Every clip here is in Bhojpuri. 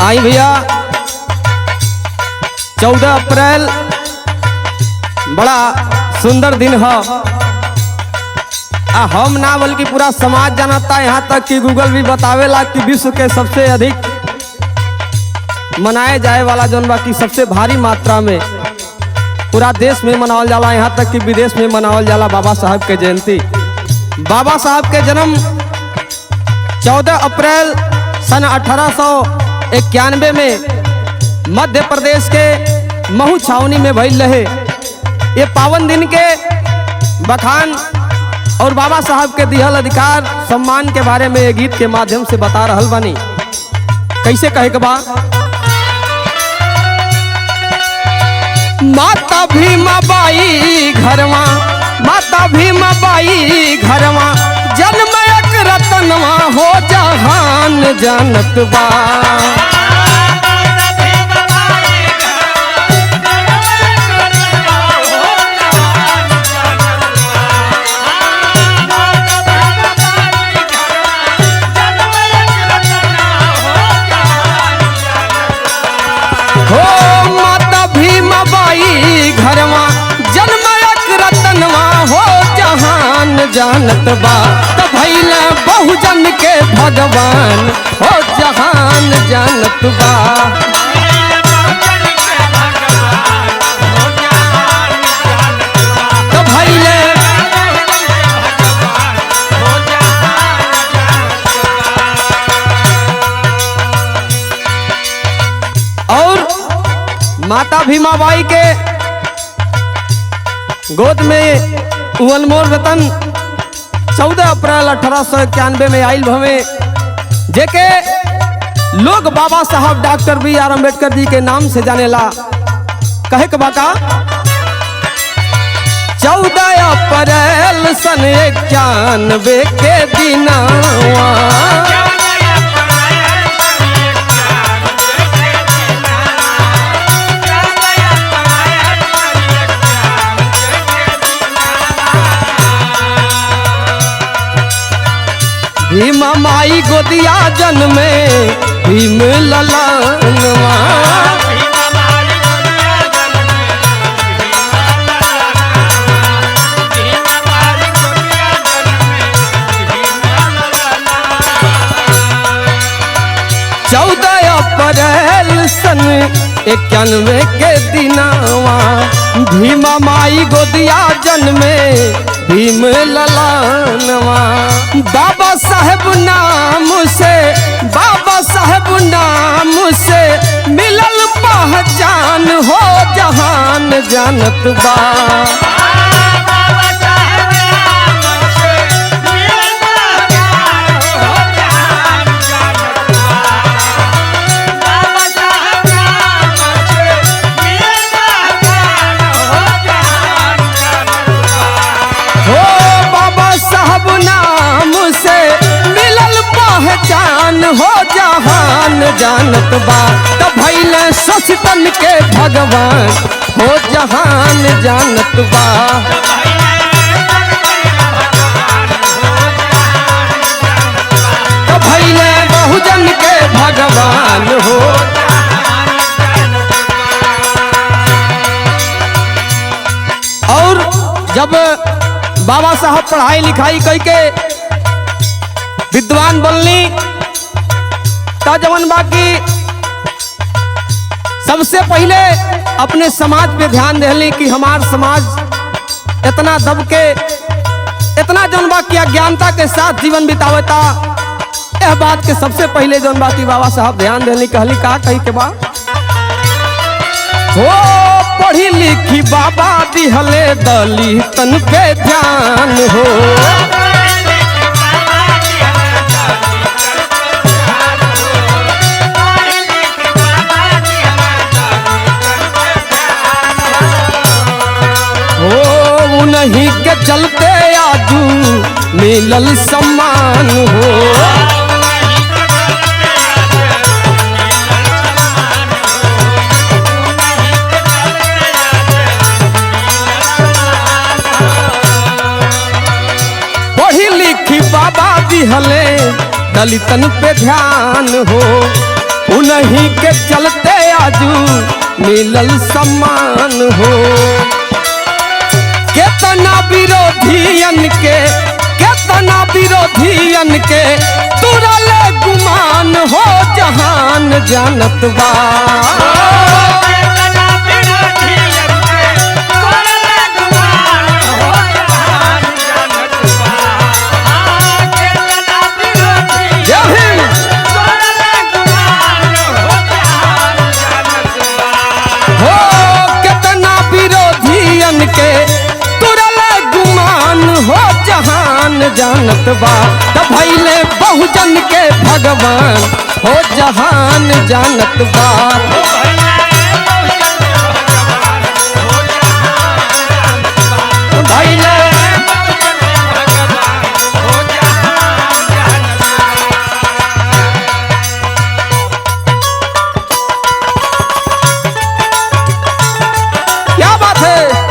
आई भैया 14 अप्रैल बड़ा सुंदर दिन है। हम ना बल्कि पूरा समाज जानता, यहाँ तक कि गूगल भी बतावेला कि विश्व के सबसे अधिक मनाए जाए वाला जौन बा की सबसे भारी मात्रा में पूरा देश में मनावल जाला, यहाँ तक कि विदेश में मनावल जाला बाबा साहब के जयंती। बाबा साहब के जन्म 14 अप्रैल सन 1891 में मध्य प्रदेश के महू छावनी में भइल रहे। ये पावन दिन के बखान और बाबा साहब के दिहल अधिकार सम्मान के बारे में गीत के माध्यम से बता रहल बानी। कैसे कहे के बा? माता भीमा बाई घरवा, माता भीमा बाई घरवा, जन्म एक रतनवा हो जहान जानत बा। जानत बा त भइल बहुजन के भगवान हो जहान जानत बा। त भइल और माता भीमाबाई के गोद में अनमोल रतन 14 अप्रैल 1891 में आयल भवे, जेके लोग बाबा साहब डॉक्टर B.R. अम्बेडकर जी के नाम से जानेला। कहे के बाका 14 अप्रैल सन 91 के दिनवा, भीमा माई गोदिया जन्मे भीम ललनवा, चौदह अप्रैल सन 91 के दिनवा, भीमा माई गोदिया जन्मे भीम ललनवा। बाबा साहेब नाम से, बाबा साहेब नाम से मिलल पहचान हो जहान जानत बा। पहचान हो जहान जानत बा त भइल सचतन के भगवान हो जहान जानत बा। त भइल बहुजन के भगवान हो। और जब बाबा साहब पढ़ाई लिखाई करके विद्वान बनली त जवन बाकी सबसे पहले अपने समाज पे ध्यान देली कि हमार समाज इतना दब के, इतना जवन बाकी अज्ञानता के साथ जीवन बितावता। यह बात के सबसे पहले जवन बाकी बाबा साहब ध्यान देली। कहली का कही के बा? हो पढ़ी लिखी बाबा दिहले दलितन पे ध्यान हो, नहीं के चलते आजू मिलल सम्मान हो। पढ़ी लिखी बाबा दिहले दलितन पे ध्यान हो। उन्हीं के चलते आजू मिलल सम्मान हो। केतना विरोधियन के तुरल गुमान हो जहान जानत बा। के तुरल गुमान हो जहान जानत बा। त भइले बहुजन के भगवान हो जहान जानत बा। भइले क्या बात है।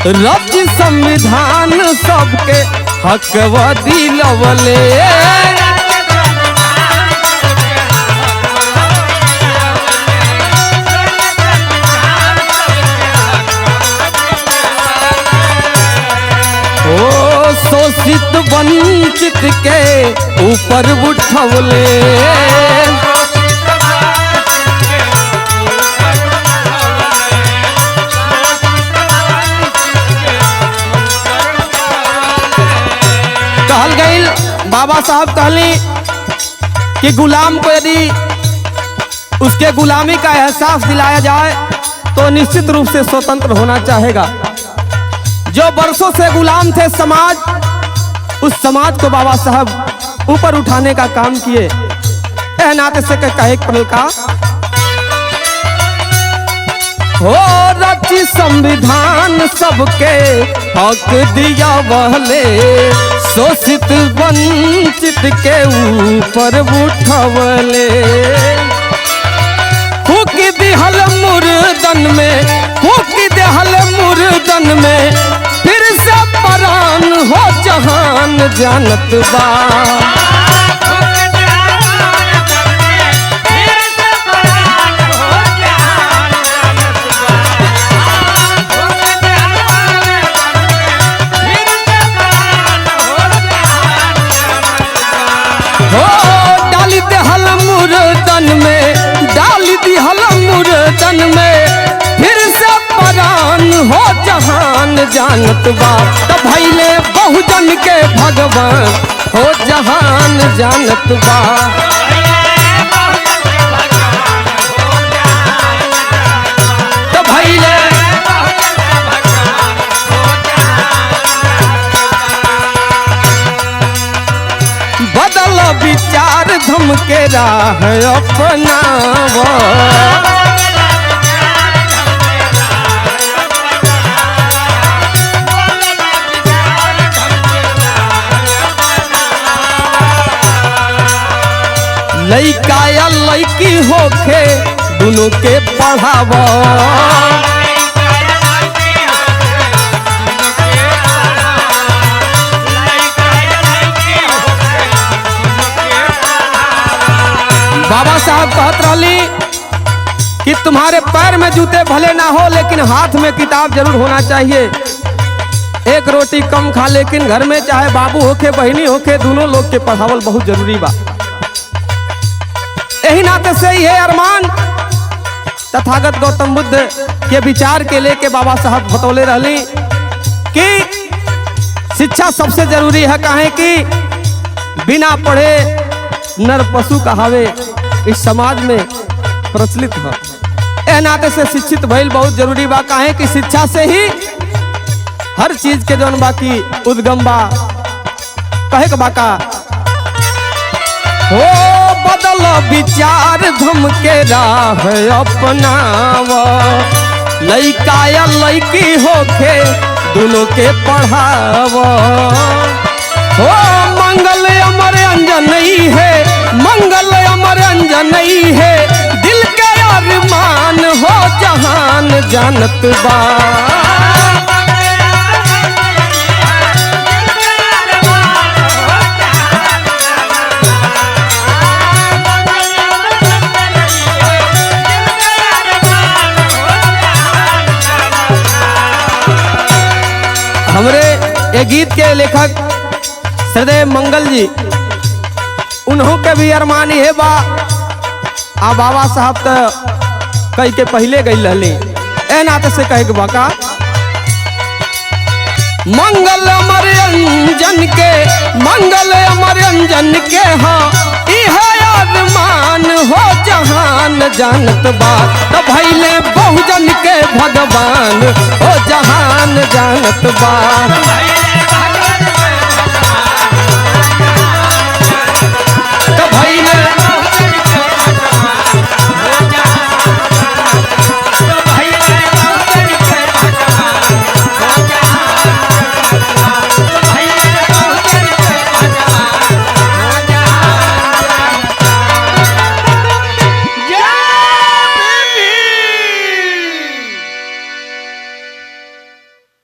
रच संविधान सबके हकवा दिलवले। ओ शोषित वंचित के ऊपर उठवले। कहल गईल बाबा साहब कहली कि गुलाम को यदि उसके गुलामी का एहसास दिलाया जाए तो निश्चित रूप से स्वतंत्र होना चाहेगा। जो बरसों से गुलाम थे समाज, उस समाज को बाबा साहब ऊपर उठाने का काम किए। एह नाते से कहे पल का हो रची संविधान सबके हक दिया बहले। शोषित वंचित के ऊपर उठवले। फूकी दिहल मुर्दन में फिर से परान हो जहान जानत बा। मुर्दन में फिर से परान हो जहान जानत बा। त भइले बहुजन के भगवान हो जहान जानत बा। त भइले बदल विचार धम के राह अपनावा। लइका या लइकी होखे दोनों के पढ़ावा। बाबा साहब कहत रहली कि तुम्हारे पैर में जूते भले ना हो लेकिन हाथ में किताब जरूर होना चाहिए। एक रोटी कम खा लेकिन घर में चाहे बाबू होके बहिनी होके दोनों लोग के पढ़ावल बहुत जरूरी बा। यही नाते से यह अरमान तथागत गौतम बुद्ध के विचार के लेके बाबा साहब बतौले रहली कि शिक्षा सबसे जरूरी है। काहे कि बिना पढ़े नर पशु कहावे इस समाज में प्रचलित है। एह नाते से शिक्षित भइल बहुत जरूरी बा। काहे कि शिक्षा से ही हर चीज के जौन बाकी उद्गम बा। कहे के बाका हो बदल विचार धम के राह अपनाव। लइका या लइकी होके दोनों के पढ़ाव। हो मंगल अमर अंजनई है, मंगल अमर अंजनई है, दिल के अरमान हो जहान जानत बा। हमरे ये गीत के लेखक सदैव मंगल जी, उन्हों के भी अरमानी है बा। आ बाबा साहब तो कई के पहले गई रहली, ए नाते से कहे के बाका मंगल अमर अंजन के, मंगल अमर अंजन के हाँ इहे अरमान हो जहान जानत बा। तो भैले बहुजन के भगवान हो जहान जानत बा।